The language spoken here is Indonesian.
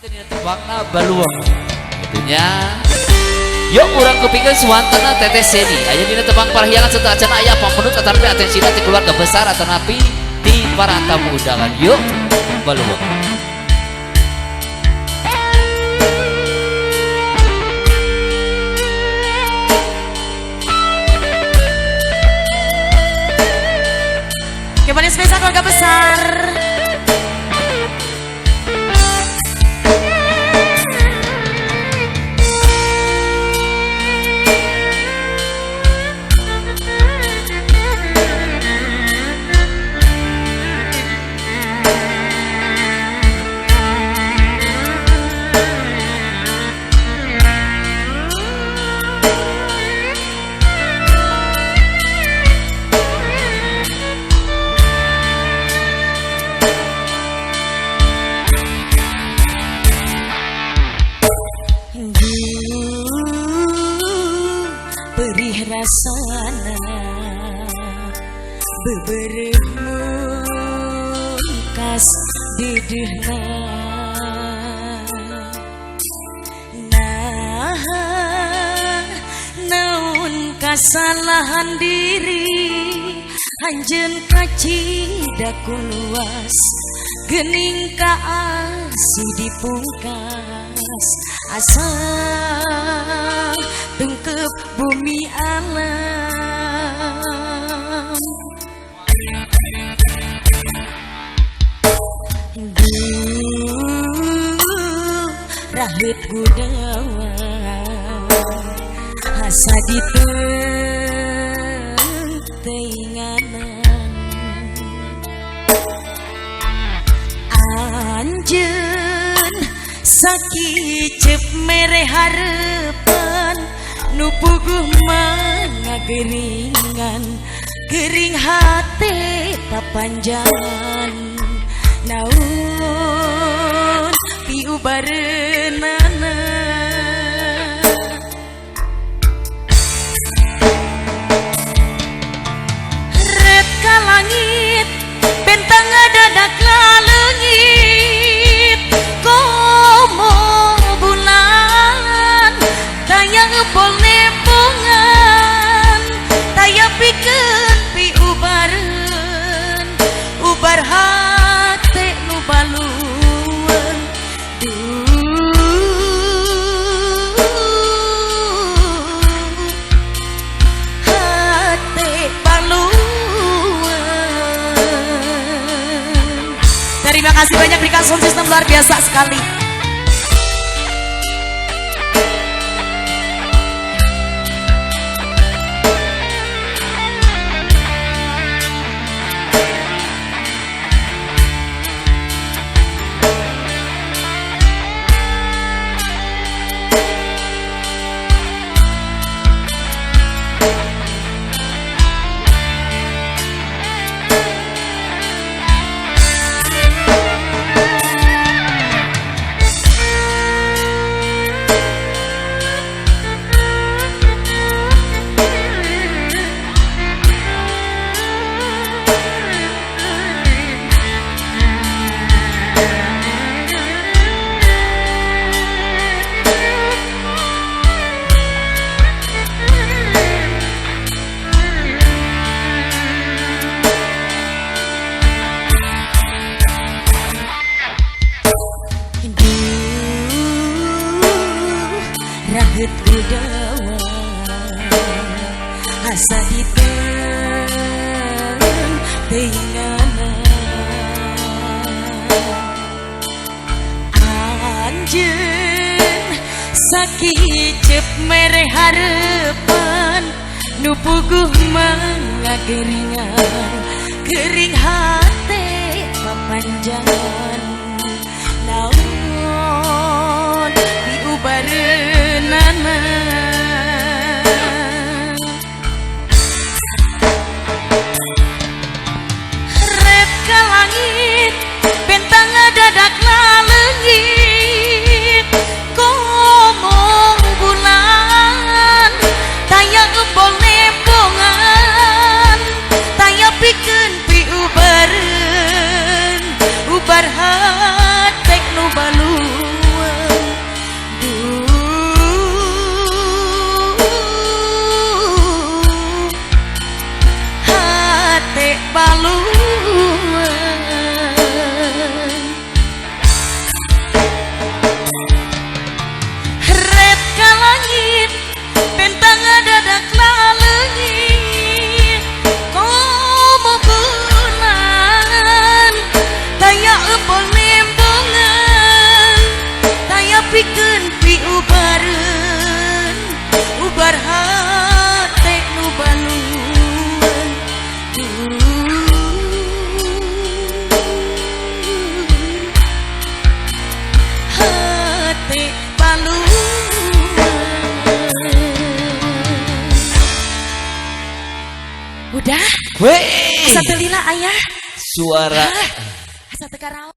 Jadi tebakna baluang itunya. Yuk urang kepingin suantana teteh seni aja dina tebang parahyangan serta acan ayah pampenut atarpi atensina di keluarga besar atau napi di para tamu undangan. Yuk baluang. Gimana spesial keluarga besar? Perih rasana beberemun kas didehna nah naun kasalahan diri anjeun kacida luas geuning kaasi dipungkas asa tengkep bumi alam rahit gudawa asa ditenganan anjeun sakicep mere harepan nu puguh manga geringan gering hate papanjangan naun piubareunana ret ka langit bentang ngadadak laleungit komo bulan tayang epol nepongan taya pikeun pi ubareun ubar hate nu balueun hate balueun. Terima kasih banyak berikan sound system luar biasa sekali. Rahit gudawa asa ditenganan anjeun sakicep mere harepan nu puguh manga geringan gering hate papanjangan naon diubareunana ret ka langit bentang ngadadak laleungit komo bulan tayang embol nepongan taya pikeun pi ubareun ubar Weh, Satelina ayah. suara Asa teu karao.